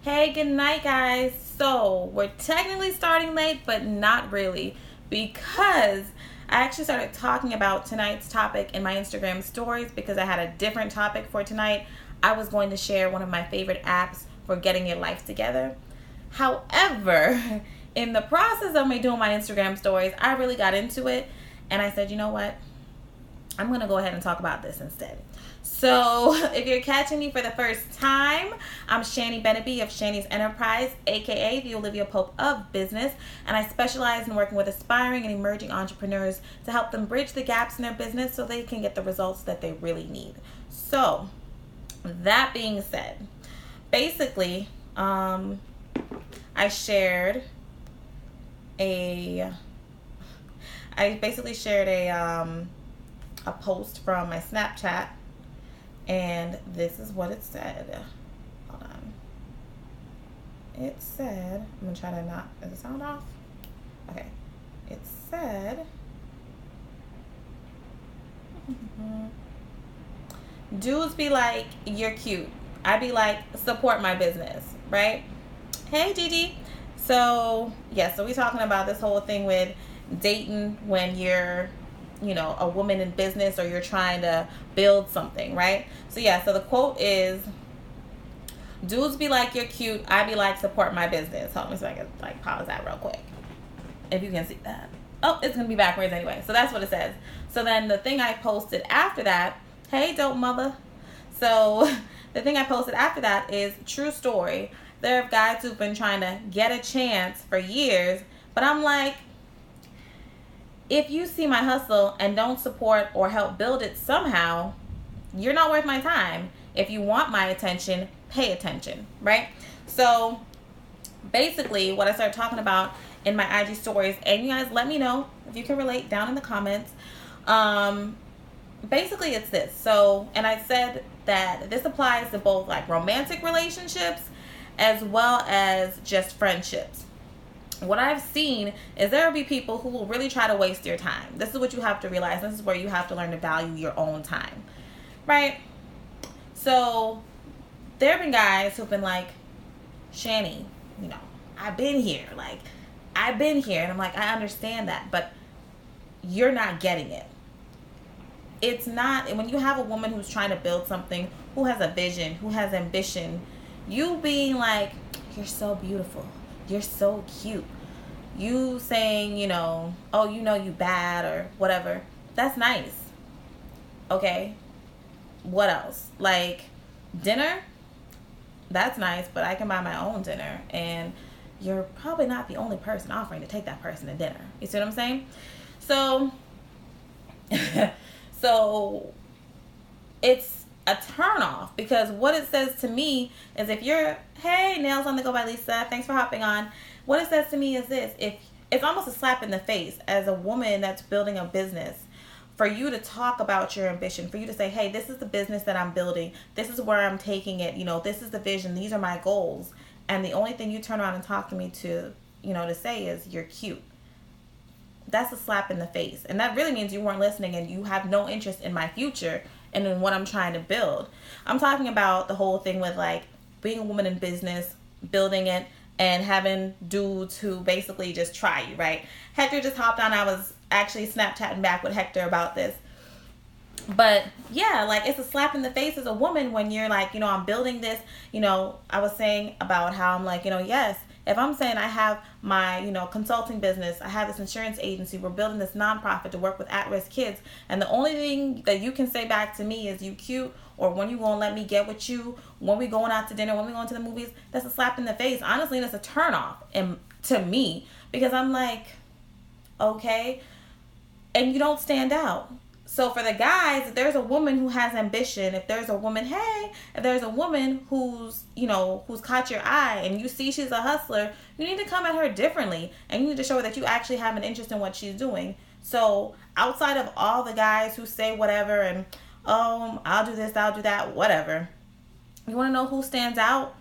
Hey, good night, guys. So, we're technically starting late, but not really, because I actually started talking about tonight's topic in my Instagram stories because I had a different topic for tonight. I was going to share one of my favorite apps for getting your life together. However, in the process of me doing my Instagram stories, I really got into it, and I said, you know what? I'm going to go ahead and talk about this instead. So, if you're catching me for the first time, I'm Shanny Beneby of Shanny's Enterprise, aka the Olivia Pope of business, and I specialize in working with aspiring and emerging entrepreneurs to help them bridge the gaps in their business so they can get the results that they really need. So, that being said, basically, I shared a post from my Snapchat, and this is what it said. Hold on. It said, I'm gonna try to not, is the sound off? Okay. It said, dudes be like, you're cute. I be like, support my business, right? Hey, Gigi. So, yeah, so we talking about this whole thing with dating when you're, a woman in business or you're trying to build something, right? So, yeah, so the quote is, dudes be like, you're cute. I be like, support my business. Hold on so I can, pause that real quick. If you can see that. Oh, it's going to be backwards anyway. So that's what it says. So then the thing I posted after that, hey, dope mother. So the thing I posted after that is true story. There are guys who've been trying to get a chance for years, but I'm like, if you see my hustle and don't support or help build it somehow, you're not worth my time. If you want my attention, pay attention, right? So basically what I started talking about in my IG stories, and you guys let me know if you can relate down in the comments. Basically it's this. So, and I said that this applies to both romantic relationships as well as just friendships. What I've seen is there will be people who will really try to waste your time. This is what you have to realize. This is where you have to learn to value your own time, right? So there have been guys who've been like, Shanny, I've been here. And I'm like, I understand that, but you're not getting it. It's not, when you have a woman who's trying to build something, who has a vision, who has ambition, you being like, you're so beautiful, you're so cute, you saying, oh, you bad or whatever, that's nice. Okay, what else? Dinner, that's nice, but I can buy my own dinner, and you're probably not the only person offering to take that person to dinner. You see what I'm saying? So so it's a turn off, because what it says to me is, if you're, hey, Nails on the Go by Lisa, thanks for hopping on. What it says to me is this: if it's almost a slap in the face as a woman that's building a business, for you to talk about your ambition, for you to say, hey, this is the business that I'm building, this is where I'm taking it, this is the vision, these are my goals, and the only thing you turn around and talk to me to say is, you're cute. That's a slap in the face. And that really means you weren't listening and you have no interest in my future and in what I'm trying to build. I'm talking about the whole thing with being a woman in business, building it, and having dudes who basically just try you, right? Hector just hopped on. I was actually Snapchatting back with Hector about this. But yeah, it's a slap in the face as a woman when you're I'm building this. I was saying about how I'm yes, if I'm saying I have my, consulting business, I have this insurance agency, we're building this nonprofit to work with at-risk kids, and the only thing that you can say back to me is, you cute, or when you gonna let me get with you, when we going out to dinner, when we going to the movies, that's a slap in the face. Honestly, that's a turn off to me, because I'm like, okay, and you don't stand out. So for the guys, if there's a woman who has ambition, if there's a woman who's, who's caught your eye and you see she's a hustler, you need to come at her differently, and you need to show her that you actually have an interest in what she's doing. So outside of all the guys who say whatever and, oh, I'll do this, I'll do that, whatever, you want to know who stands out?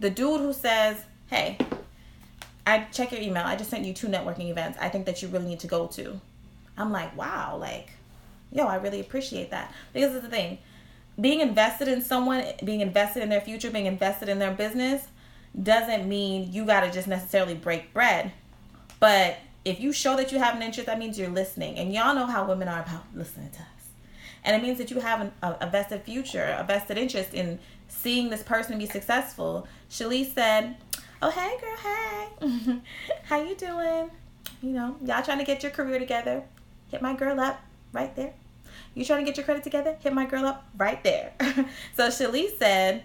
The dude who says, hey, I check your email, I just sent you 2 networking events I think that you really need to go to. I'm like, wow, yo, I really appreciate that. Because it's the thing, being invested in someone, being invested in their future, being invested in their business doesn't mean you got to just necessarily break bread. But if you show that you have an interest, that means you're listening. And y'all know how women are about listening to us. And it means that you have a vested future, a vested interest in seeing this person be successful. Shalice said, oh, hey, girl, hey. How you doing? You know, y'all trying to get your career together. Hit my girl up right there. You trying to get your credit together? Hit my girl up right there. So Shalice said,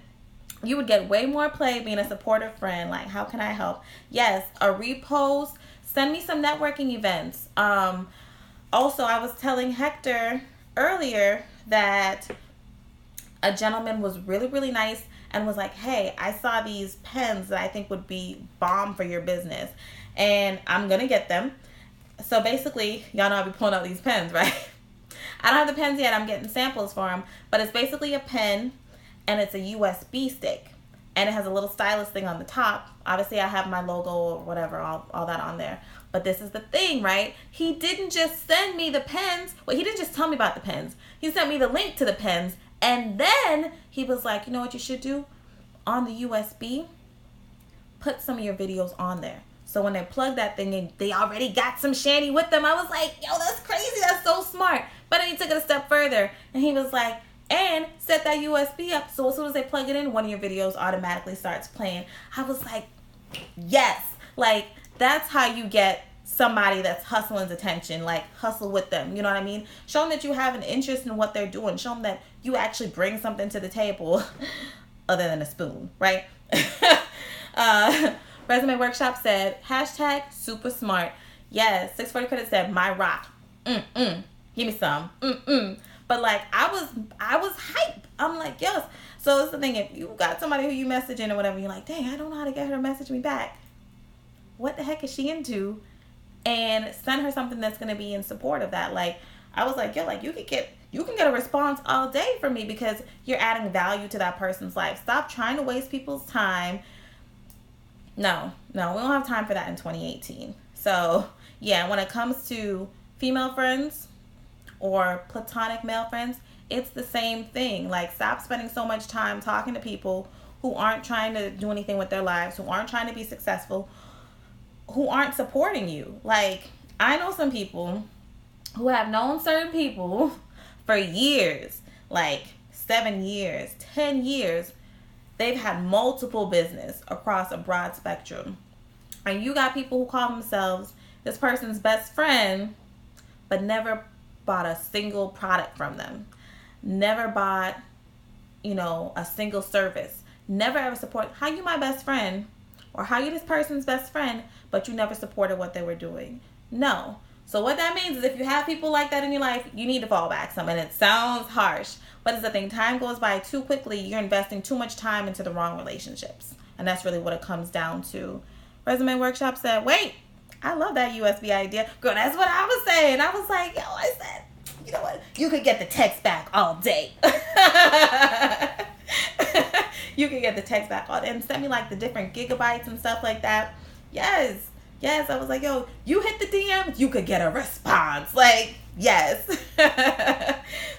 you would get way more play being a supportive friend. Like, how can I help? Yes, a repost. Send me some networking events. Also, I was telling Hector earlier that a gentleman was really, really nice and was like, hey, I saw these pens that I think would be bomb for your business. And I'm going to get them. So basically, y'all know I'll be pulling out these pens, right? I don't have the pens yet. I'm getting samples for them. But it's basically a pen, and it's a USB stick. And it has a little stylus thing on the top. Obviously, I have my logo or whatever, all that on there. But this is the thing, right? He didn't just send me the pens. Well, he didn't just tell me about the pens. He sent me the link to the pens. And then he was like, you know what you should do? On the USB, put some of your videos on there. So when they plug that thing in, they already got some Shanny with them. I was like, yo, that's crazy. That's so smart. But then he took it a step further. And he was like, and set that USB up. So as soon as they plug it in, one of your videos automatically starts playing. I was like, yes. Like, that's how you get somebody that's hustling's attention. Like, hustle with them. You know what I mean? Show them that you have an interest in what they're doing. Show them that you actually bring something to the table other than a spoon, right? Resume Workshop said, hashtag super smart. Yes, 640 Credit said, my rock. Give me some. But like, I was hype. I'm like, yes. So it's the thing, if you got somebody who you messaging or whatever, you're like, dang, I don't know how to get her to message me back. What the heck is she into? And send her something that's going to be in support of that. Like, I was like, yo, like, you can get a response all day from me because you're adding value to that person's life. Stop trying to waste people's time. No, we don't have time for that in 2018. So yeah, when it comes to female friends or platonic male friends, it's the same thing. Like, stop spending so much time talking to people who aren't trying to do anything with their lives, who aren't trying to be successful, who aren't supporting you. Like, I know some people who have known certain people for years, like 7 years, 10 years. They've had multiple business across a broad spectrum. And you got people who call themselves this person's best friend, but never bought a single product from them. Never bought, a single service. Never ever support. How you my best friend? Or how you this person's best friend, but you never supported what they were doing? No. So what that means is if you have people like that in your life, you need to fall back some. And it sounds harsh, but it's the thing. Time goes by too quickly. You're investing too much time into the wrong relationships. And that's really what it comes down to. Resume Workshop said, wait, I love that USB idea. Girl, that's what I was saying. I was like, yo, I said, you know what? You could get the text back all day. You could get the text back all day. And send me like the different gigabytes and stuff like that. Yes. I was like, yo, you hit the DMs, you could get a response. Like, yes.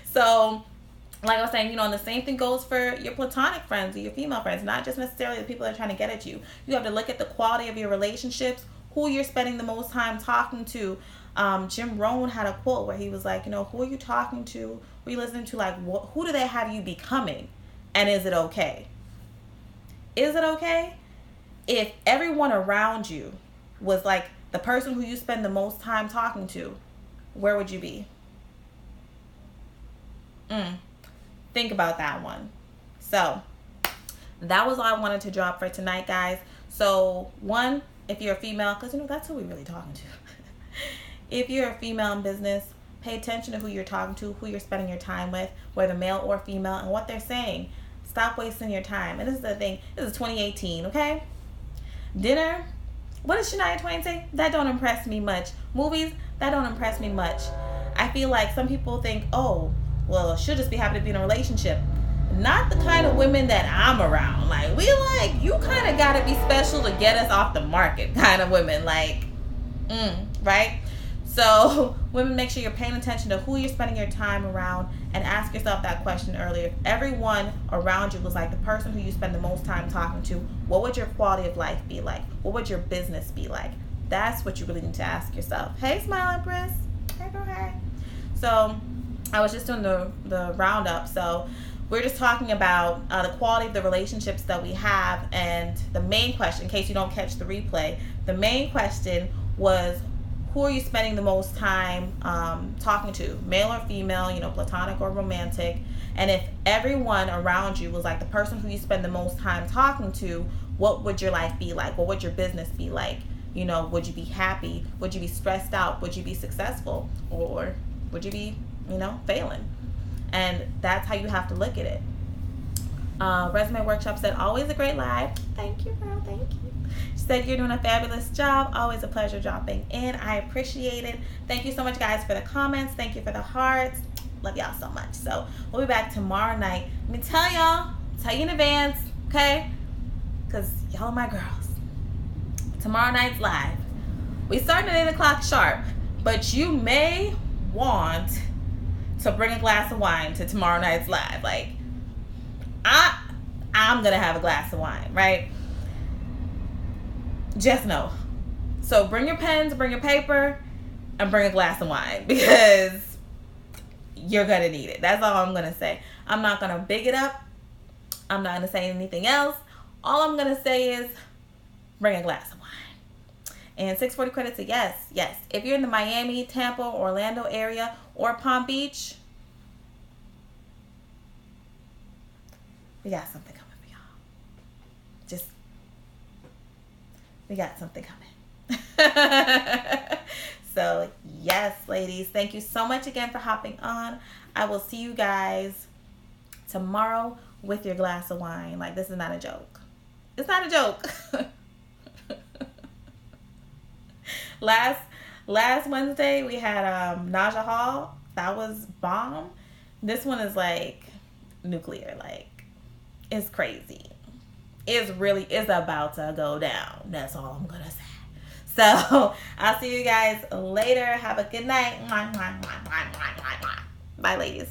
So, like I was saying, and the same thing goes for your platonic friends or your female friends, not just necessarily the people that are trying to get at you. You have to look at the quality of your relationships, who you're spending the most time talking to. Jim Rohn had a quote where he was like, who are you talking to? Who are you listening to? Like, who do they have you becoming? And is it okay? Is it okay if everyone around you was like the person who you spend the most time talking to? Where would you be? Think about that one. So that was all I wanted to drop for tonight, guys. So one, if you're a female, because that's who we're really talking to. If you're a female in business, pay attention to who you're talking to, who you're spending your time with, whether male or female, and what they're saying. Stop wasting your time. And this is the thing. This is 2018, okay? Dinner. What does Shania Twain say? That don't impress me much. Movies, that don't impress me much. I feel like some people think, oh, well, she'll just be happy to be in a relationship. Not the kind of women that I'm around. Like, you kind of got to be special to get us off the market kind of women. Like, right? So, women, make sure you're paying attention to who you're spending your time around and ask yourself that question earlier. If everyone around you was like the person who you spend the most time talking to, what would your quality of life be like? What would your business be like? That's what you really need to ask yourself. Hey, Smiling Prince. Hey, girl, hey. So I was just doing the roundup. So we're just talking about the quality of the relationships that we have. And the main question, in case you don't catch the replay, the main question was, who are you spending the most time talking to? Male or female, platonic or romantic? And if everyone around you was like the person who you spend the most time talking to, what would your life be like? What would your business be like? Would you be happy? Would you be stressed out? Would you be successful? Or would you be, failing? And that's how you have to look at it. Resume Workshop said, always a great live. Thank you, girl. Thank you. She said, you're doing a fabulous job. Always a pleasure dropping in. I appreciate it. Thank you so much, guys, for the comments. Thank you for the hearts. Love y'all so much. So we'll be back tomorrow night. Let me tell you in advance, okay? Because y'all are my girls. Tomorrow night's live. We start at 8 o'clock sharp, but you may want to bring a glass of wine to tomorrow night's live. Like, I'm gonna have a glass of wine, right? Just know. So bring your pens, bring your paper, and bring a glass of wine, because you're gonna need it. That's all I'm gonna say. I'm not gonna big it up. I'm not gonna say anything else. All I'm gonna say is bring a glass of wine. And 640 credits a yes. If you're in the Miami, Tampa, Orlando area, or Palm Beach, we got something coming for y'all. We got something coming. So, yes, ladies, thank you so much again for hopping on. I will see you guys tomorrow with your glass of wine. Like, this is not a joke. It's not a joke. Last Wednesday we had Naja Hall. That was bomb. This one is like nuclear. Like, it's crazy. It's about to go down. That's all I'm gonna say. So I'll see you guys later. Have a good night. Bye, ladies.